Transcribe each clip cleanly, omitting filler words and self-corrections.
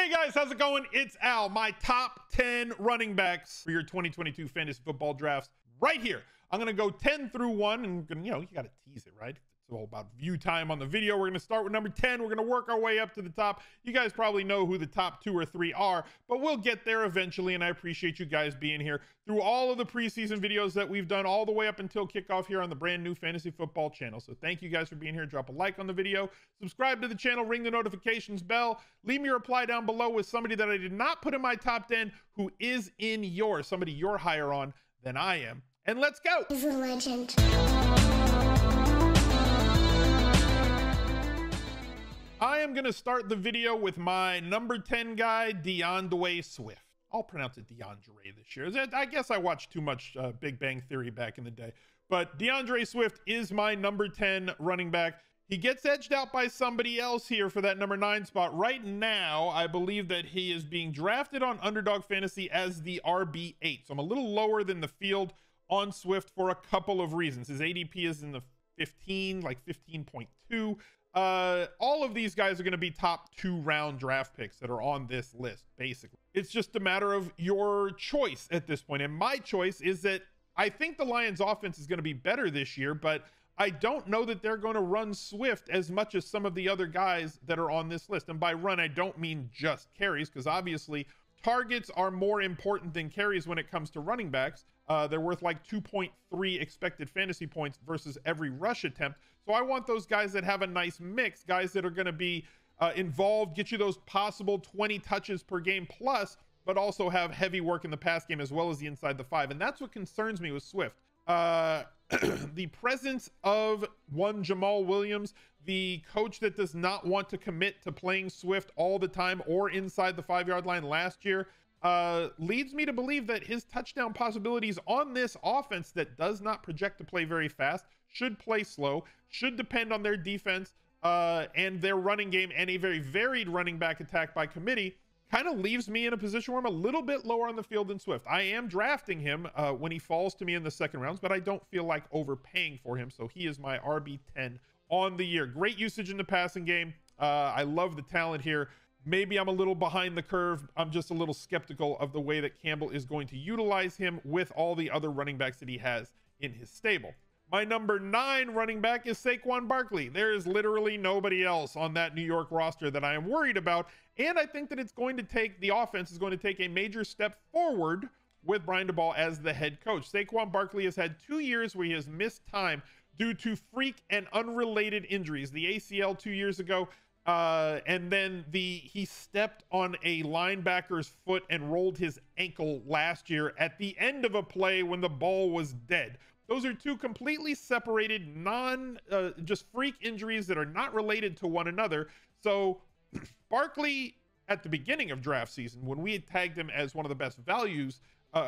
Hey guys, how's it going? It's Al, my top 10 running backs for your 2022 fantasy football drafts right here. I'm going to go 10 through 1 and, you got to tease it, right? It's all about view time on the video. We're going to start with number 10. We're going to work our way up to the top. You guys probably know who the top 2 or 3 are, but we'll get there eventually, and I appreciate you guys being here through all of the preseason videos that we've done all the way up until kickoff here on the brand new fantasy football channel. So thank you guys for being here. Drop a like on the video, subscribe to the channel, ring the notifications bell, leave me a reply down below with somebody that I did not put in my top 10 who is in yours, somebody you're higher on than I am. And let's go. He's a legend. I am going to start the video with my number 10 guy, DeAndre Swift. I'll pronounce it DeAndre this year. I guess I watched too much Big Bang Theory back in the day. But DeAndre Swift is my number 10 running back. He gets edged out by somebody else here for that number 9 spot. Right now, I believe that he is being drafted on Underdog Fantasy as the RB8. So I'm a little lower than the field on Swift for a couple of reasons. His ADP is in the 15, like 15.2. All of these guys are going to be top 2 round draft picks that are on this list, basically. It's just a matter of your choice at this point. And my choice is that I think the Lions offense is going to be better this year, but I don't know that they're going to run Swift as much as some of the other guys that are on this list. And by run, I don't mean just carries, because obviously targets are more important than carries when it comes to running backs. They're worth like 2.3 expected fantasy points versus every rush attempt. So I want those guys that have a nice mix, guys that are going to be involved, get you those possible 20 touches per game plus, but also have heavy work in the pass game as well as the inside the 5. And that's what concerns me with Swift. The presence of one Jamal Williams, the coach that does not want to commit to playing Swift all the time or inside the 5-yard line last year, leads me to believe that his touchdown possibilities on this offense that does not project to play very fast, should play slow, should depend on their defense and their running game and a very varied running back attack by committee, kind of leaves me in a position where I'm a little bit lower on the field than Swift. I am drafting him when he falls to me in the second rounds, but I don't feel like overpaying for him. So he is my RB10 on the year. Great usage in the passing game. I love the talent here. Maybe I'm a little behind the curve. I'm just a little skeptical of the way that Campbell is going to utilize him with all the other running backs that he has in his stable. My number 9 running back is SAQUON Barkley. There is literally nobody else on that New York roster that I am worried about. And I think that the offense is going to take a major step forward with Brian DeBall as the head coach. SAQUON Barkley has had 2 years where he has missed time due to freak and unrelated injuries. The ACL 2 years ago, and then he stepped on a linebacker's foot and rolled his ankle last year at the end of a play when the ball was dead. Those are 2 completely separated, just freak injuries that are not related to one another. So Barkley, at the beginning of draft season, when we had tagged him as one of the best values,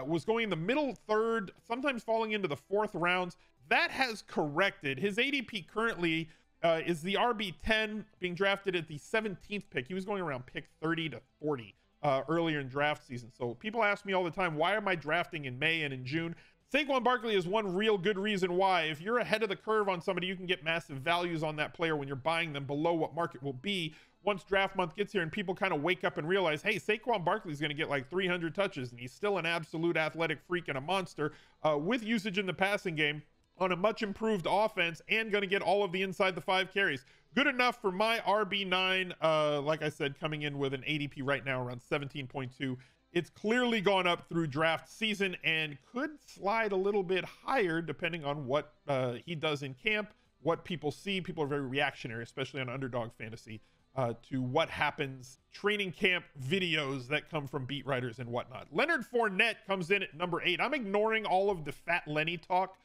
was going in the middle 3rd, sometimes falling into the 4th rounds. That has corrected. His ADP currently is the RB10, being drafted at the 17th pick. He was going around pick 30 to 40 earlier in draft season. So people ask me all the time, why am I drafting in May and in June? SAQUON Barkley is one real good reason why. If you're ahead of the curve on somebody, you can get massive values on that player when you're buying them below what market will be once draft month gets here and people kind of wake up and realize, hey, SAQUON Barkley is going to get like 300 touches and he's still an absolute athletic freak and a monster with usage in the passing game on a much improved offense and going to get all of the inside the 5 carries. Good enough for my RB9. Like I said, coming in with an ADP right now around 17.2. It's clearly gone up through draft season and could slide a little bit higher depending on what he does in camp, what people see. People are very reactionary, especially on Underdog Fantasy, to what happens, training camp videos that come from beat writers and whatnot. Leonard Fournette comes in at number 8. I'm ignoring all of the Fat Lenny talk.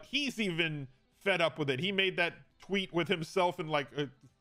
He's even fed up with it. He made that tweet with himself and like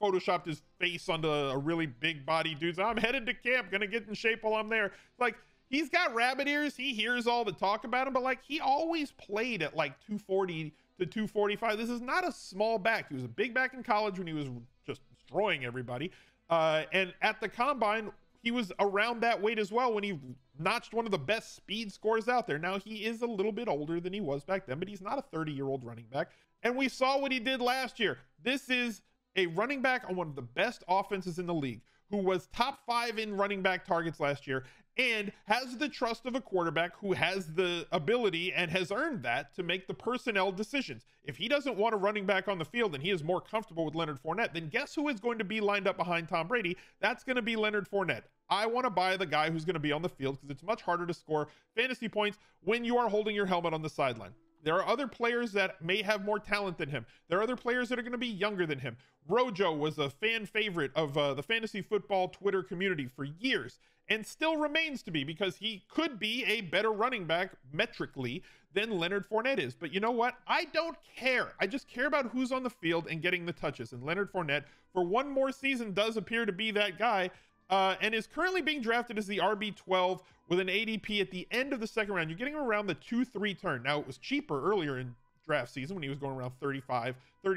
photoshopped his face onto a really big body dude. So I'm headed to camp, gonna get in shape while I'm there. Like, he's got rabbit ears. He hears all the talk about him, but like, he always played at like 240 to 245. This is not a small back. He was a big back in college when he was just destroying everybody. And at the combine, he was around that weight as well when he notched one of the best speed scores out there. Now, he is a little bit older than he was back then, but he's not a 30-year-old running back. And we saw what he did last year. This is a running back on one of the best offenses in the league who was top 5 in running back targets last year and has the trust of a quarterback who has the ability and has earned that to make the personnel decisions. If he doesn't want a running back on the field and he is more comfortable with Leonard Fournette, then guess who is going to be lined up behind Tom Brady? That's going to be Leonard Fournette. I want to buy the guy who's going to be on the field because it's much harder to score fantasy points when you are holding your helmet on the sideline. There are other players that may have more talent than him. There are other players that are going to be younger than him. Rojo was a fan favorite of the fantasy football Twitter community for years and still remains to be because he could be a better running back metrically than Leonard Fournette is. But you know what? I don't care. I just care about who's on the field and getting the touches. And Leonard Fournette, for one more season, does appear to be that guy and is currently being drafted as the RB12 with an ADP at the end of the second round. You're getting him around the 2-3 turn. Now, it was cheaper earlier in draft season when he was going around 30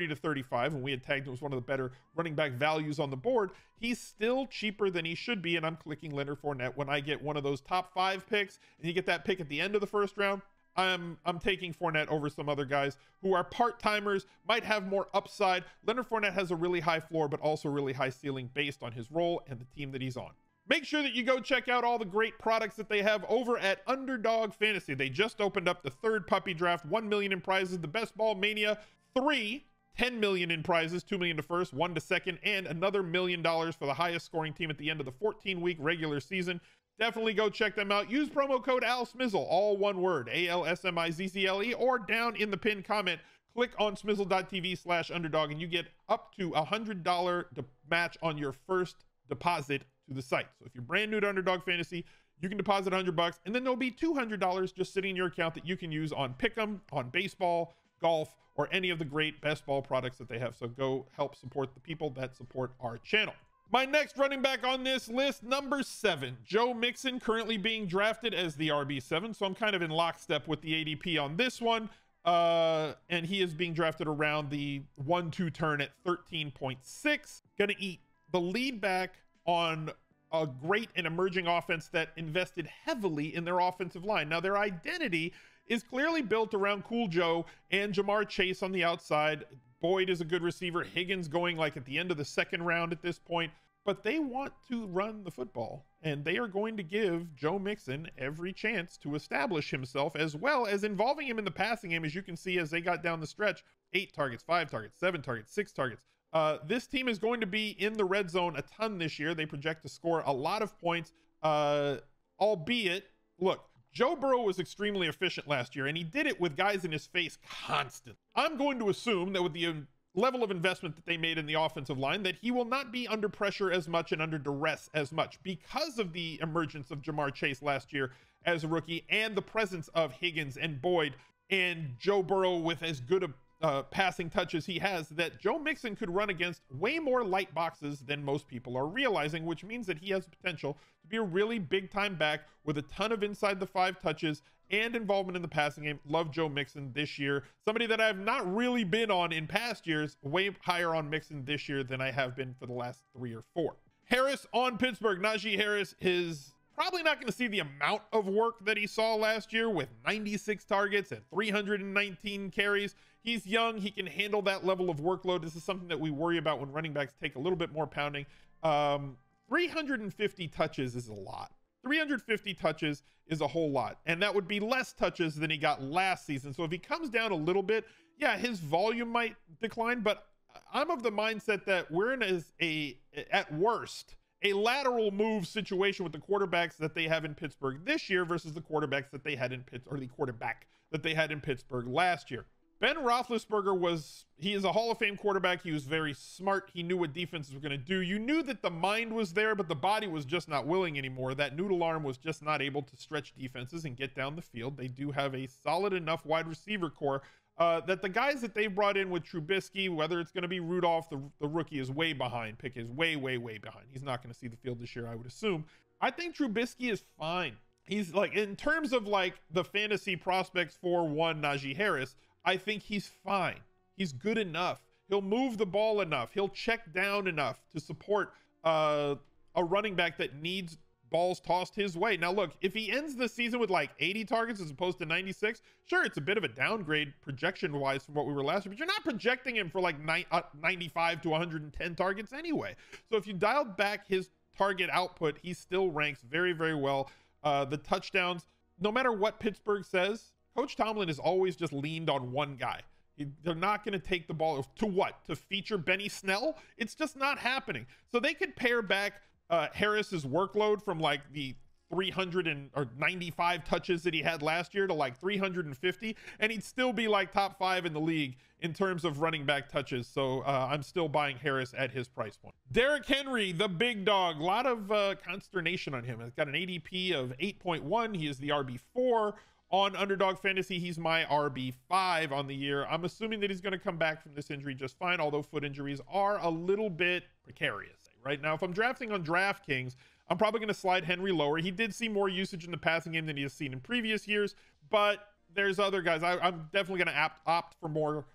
to 35, and we had tagged him as one of the better running back values on the board. He's still cheaper than he should be, and I'm clicking Leonard Fournette when I get one of those top 5 picks, and you get that pick at the end of the first round. I'm taking Fournette over some other guys who are part-timers, might have more upside. Leonard Fournette has a really high floor, but also a really high ceiling based on his role and the team that he's on. Make sure that you go check out all the great products that they have over at Underdog Fantasy. They just opened up the 3rd puppy draft, 1 million in prizes, the Best Ball Mania 3, 10 million in prizes, 2 million to first, 1 to second, and another $1 million for the highest scoring team at the end of the 14-week regular season. Definitely go check them out. Use promo code ALSMIZZLE, all one word, ALSMIZZLE, or down in the pinned comment, click on smizzle.tv/underdog and you get up to $100 match on your first deposit to the site. So if you're brand new to Underdog Fantasy, you can deposit $100 and then there'll be $200 just sitting in your account that you can use on Pick'em, on baseball, golf, or any of the great best ball products that they have. So go help support the people that support our channel. My next running back on this list, number 7, Joe Mixon, currently being drafted as the RB7. So I'm kind of in lockstep with the ADP on this one. And he is being drafted around the 1-2 turn at 13.6. Gonna eat the lead back on a great and emerging offense that invested heavily in their offensive line. Now, their identity is clearly built around Cool Joe and Jamar Chase on the outside. Boyd is a good receiver. Higgins going like at the end of the second round at this point. But they want to run the football, and they are going to give Joe Mixon every chance to establish himself, as well as involving him in the passing game, as you can see as they got down the stretch. 8 targets, 5 targets, 7 targets, 6 targets. This team is going to be in the red zone a ton this year. They project to score a lot of points, albeit, look, Joe Burrow was extremely efficient last year, and he did it with guys in his face constantly. I'm going to assume that with the level of investment that they made in the offensive line, that he will not be under pressure as much and under duress as much because of the emergence of Jamar Chase last year as a rookie and the presence of Higgins and Boyd and Joe Burrow with as good a passing touch as he has, that Joe Mixon could run against way more light boxes than most people are realizing, which means that he has potential to be a really big time back with a ton of inside the 5 touches and involvement in the passing game. Love Joe Mixon this year. Somebody that I've not really been on in past years, way higher on Mixon this year than I have been for the last 3 or 4. Harris on Pittsburgh. Najee Harris is probably not going to see the amount of work that he saw last year with 96 targets and 319 carries. He's young. He can handle that level of workload. This is something that we worry about when running backs take a little bit more pounding. 350 touches is a lot. 350 touches is a whole lot. And that would be less touches than he got last season. So if he comes down a little bit, yeah, his volume might decline. But I'm of the mindset that we're in at worst, a lateral move situation with the quarterbacks that they have in Pittsburgh this year versus the quarterbacks that they had in the quarterback that they had in Pittsburgh last year. Ben Roethlisberger he is a Hall of Fame quarterback. He was very smart. He knew what defenses were going to do. You knew that the mind was there, but the body was just not willing anymore. That noodle arm was just not able to stretch defenses and get down the field. They do have a solid enough wide receiver core that the guys that they've brought in with Trubisky, whether it's going to be Rudolph, the rookie is way behind. Pick is way, way, way behind. He's not going to see the field this year, I would assume. I think Trubisky is fine. He's like, in terms of like the fantasy prospects for one Najee Harris, I think he's fine. He's good enough. He'll move the ball enough. He'll check down enough to support a running back that needs balls tossed his way. Now, look, if he ends the season with like 80 targets as opposed to 96, sure, it's a bit of a downgrade projection-wise from what we were last year, but you're not projecting him for like 95 to 110 targets anyway. So if you dialed back his target output, he still ranks very, very well. The touchdowns, no matter what Pittsburgh says, Coach Tomlin has always just leaned on one guy. They're not going to take the ball to what? To feature Benny Snell? It's just not happening. So they could pare back Harris's workload from like the 395 touches that he had last year to like 350, and he'd still be like top 5 in the league in terms of running back touches. So I'm still buying Harris at his price point. Derrick Henry, the big dog, a lot of consternation on him. He's got an ADP of 8.1. He is the RB4 on Underdog Fantasy. He's my RB5 on the year. I'm assuming that he's going to come back from this injury just fine, although foot injuries are a little bit precarious right now. If I'm drafting on DraftKings, I'm probably going to slide Henry lower. He did see more usage in the passing game than he has seen in previous years, but there's other guys. I'm definitely going to opt for more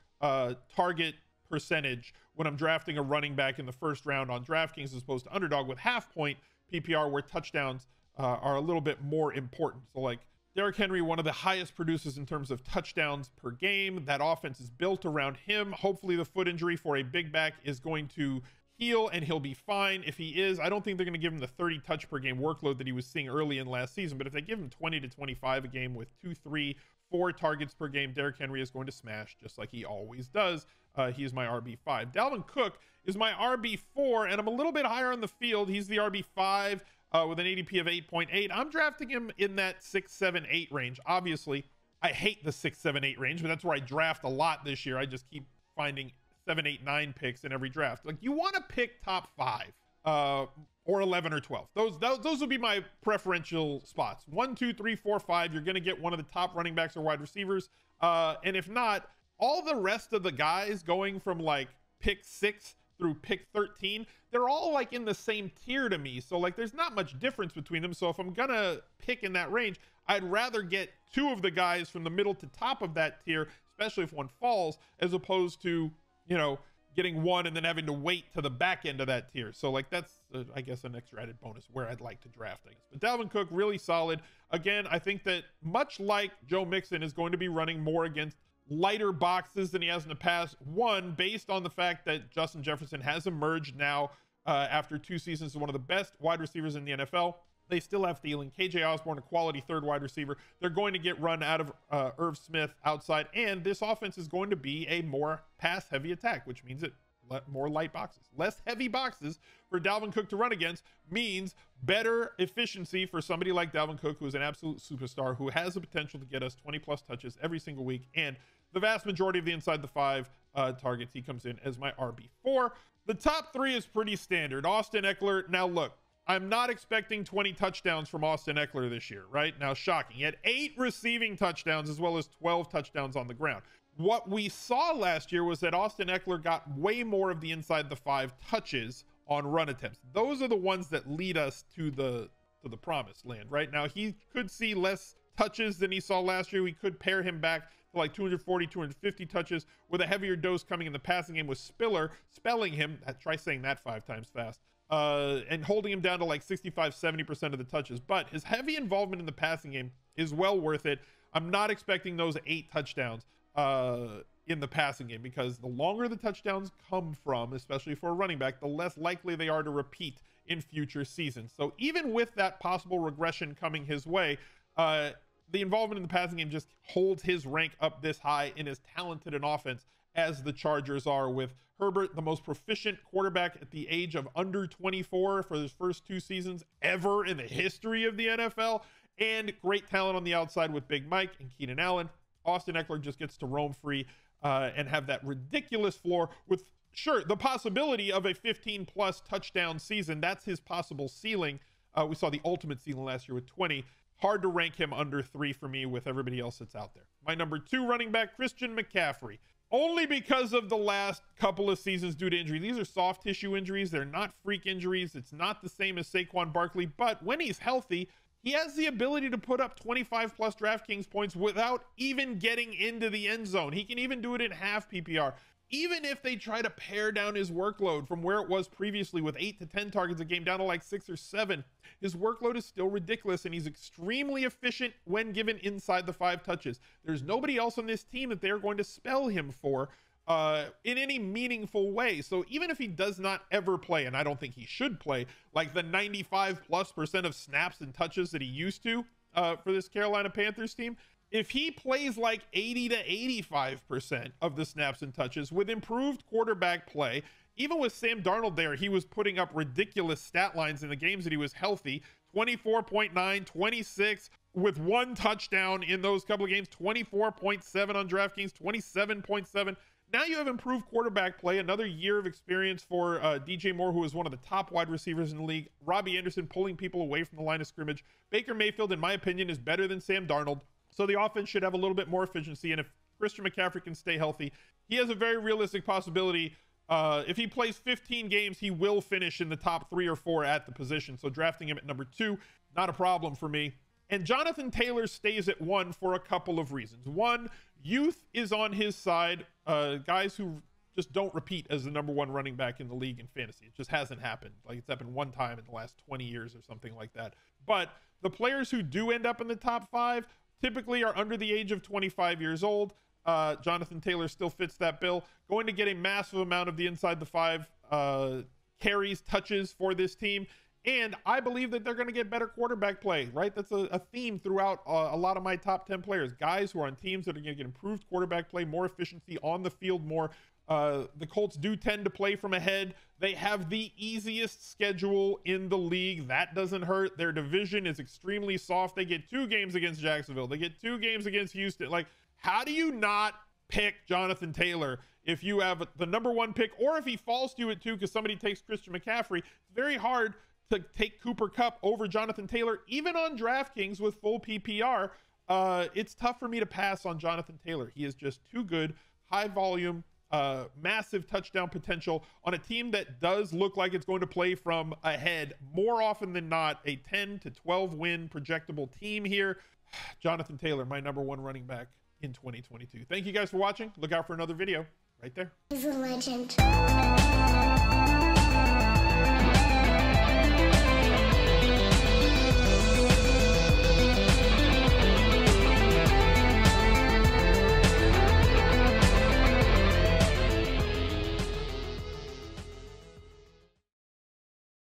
target percentage when I'm drafting a running back in the first round on DraftKings as opposed to Underdog with half point PPR, where touchdowns are a little bit more important. So like Derrick Henry, one of the highest producers in terms of touchdowns per game. That offense is built around him. Hopefully the foot injury for a big back is going to heal and he'll be fine. If he is, I don't think they're going to give him the 30 touch per game workload that he was seeing early in last season, but if they give him 20 to 25 a game with 2, 3, 4 targets per game, Derrick Henry is going to smash just like he always does. He is my RB5. Dalvin Cook is my RB4, and I'm a little bit higher on the field. He's the RB5 with an ADP of 8.8. I'm drafting him in that 6, 7, 8 range. Obviously, I hate the 6, 7, 8 range, but that's where I draft a lot this year. I just keep finding 7, 8, 9 picks in every draft. Like, you want to pick top 5 or 11 or 12. Those would be my preferential spots. 1, 2, 3, 4, 5. You're going to get one of the top running backs or wide receivers. And if not, all the rest of the guys going from like pick 6 through pick 13, they're all like in the same tier to me. So like there's not much difference between them. So if I'm going to pick in that range, I'd rather get 2 of the guys from the middle to top of that tier, especially if one falls, as opposed to, you know, getting one and then having to wait to the back end of that tier. So like that's, I guess, an extra added bonus where I'd like to draft things. But Dalvin Cook, really solid. Again, I think that much like Joe Mixon is going to be running more against lighter boxes than he has in the past. One, based on the fact that Justin Jefferson has emerged now after 2 seasons as one of the best wide receivers in the NFL. They still have Thielen, KJ Osborne, a quality third wide receiver. They're going to get run out of Irv Smith outside, and this offense is going to be a more pass-heavy attack, which means more light boxes. Less heavy boxes for Dalvin Cook to run against means better efficiency for somebody like Dalvin Cook, who is an absolute superstar, who has the potential to get us 20-plus touches every single week, and the vast majority of the inside the 5 targets, he comes in as my RB4. The top 3 is pretty standard. Austin Ekeler, now look, I'm not expecting 20 touchdowns from Austin Ekeler this year, right? Now, shocking. He had 8 receiving touchdowns as well as 12 touchdowns on the ground. What we saw last year was that Austin Ekeler got way more of the inside the 5 touches on run attempts. Those are the ones that lead us to the promised land, right? Now, he could see less touches than he saw last year. We could pair him back to like 240, 250 touches with a heavier dose coming in the passing game with spelling him, try saying that 5 times fast, and holding him down to like 65-70% of the touches. But his heavy involvement in the passing game is well worth it. I'm not expecting those 8 touchdowns in the passing game, because the longer the touchdowns come from, especially for a running back, the less likely they are to repeat in future seasons. So even with that possible regression coming his way, the involvement in the passing game just holds his rank up this high in as talented an offense as the Chargers are, with Herbert, the most proficient quarterback at the age of under 24 for his first 2 seasons ever in the history of the NFL, and great talent on the outside with Big Mike and Keenan Allen. Austin Ekeler just gets to roam free and have that ridiculous floor with, sure, the possibility of a 15-plus touchdown season. That's his possible ceiling. We saw the ultimate ceiling last year with 20. Hard to rank him under 3 for me with everybody else that's out there. My number 2 running back, Christian McCaffrey. Only because of the last couple of seasons due to injury. These are soft tissue injuries. They're not freak injuries. It's not the same as Saquon Barkley, but when he's healthy, he has the ability to put up 25-plus DraftKings points without even getting into the end zone. He can even do it in half PPR. Even if they try to pare down his workload from where it was previously with 8 to 10 targets a game down to like 6 or 7, his workload is still ridiculous, and he's extremely efficient when given inside the 5 touches. There's nobody else on this team that they're going to spell him for in any meaningful way. So even if he does not ever play, and I don't think he should play, like the 95+% of snaps and touches that he used to for this Carolina Panthers team, if he plays like 80 to 85% of the snaps and touches with improved quarterback play, even with Sam Darnold there, he was putting up ridiculous stat lines in the games that he was healthy. 24.9, 26 with 1 touchdown in those couple of games, 24.7 on DraftKings, 27.7. Now you have improved quarterback play, another year of experience for DJ Moore, who is one of the top wide receivers in the league. Robbie Anderson pulling people away from the line of scrimmage. Baker Mayfield, in my opinion, is better than Sam Darnold. So the offense should have a little bit more efficiency. And if Christian McCaffrey can stay healthy, he has a very realistic possibility. If he plays 15 games, he will finish in the top 3 or 4 at the position. So drafting him at number 2, not a problem for me. And Jonathan Taylor stays at 1 for a couple of reasons. One, youth is on his side. Guys who just don't repeat as the number 1 running back in the league in fantasy. It just hasn't happened. Like, it's happened one time in the last 20 years or something like that. But the players who do end up in the top 5 typically are under the age of 25 years old. Jonathan Taylor still fits that bill. Going to get a massive amount of the inside the 5 carries, touches for this team. And I believe that they're going to get better quarterback play, right? That's a theme throughout a lot of my top 10 players. Guys who are on teams that are going to get improved quarterback play, more efficiency on the field more. The Colts do tend to play from ahead. They have the easiest schedule in the league. That doesn't hurt. Their division is extremely soft. They get 2 games against Jacksonville. They get 2 games against Houston. Like, how do you not pick Jonathan Taylor if you have the number 1 pick, or if he falls to you at 2 because somebody takes Christian McCaffrey? It's very hard to take Cooper Kupp over Jonathan Taylor, even on DraftKings with full PPR. It's tough for me to pass on Jonathan Taylor. He is just too good. High volume, massive touchdown potential on a team that does look like it's going to play from ahead more often than not. A 10 to 12 win projectable team here. Jonathan Taylor, my number 1 running back in 2022. Thank you guys for watching. Look out for another video right there. He's a legend.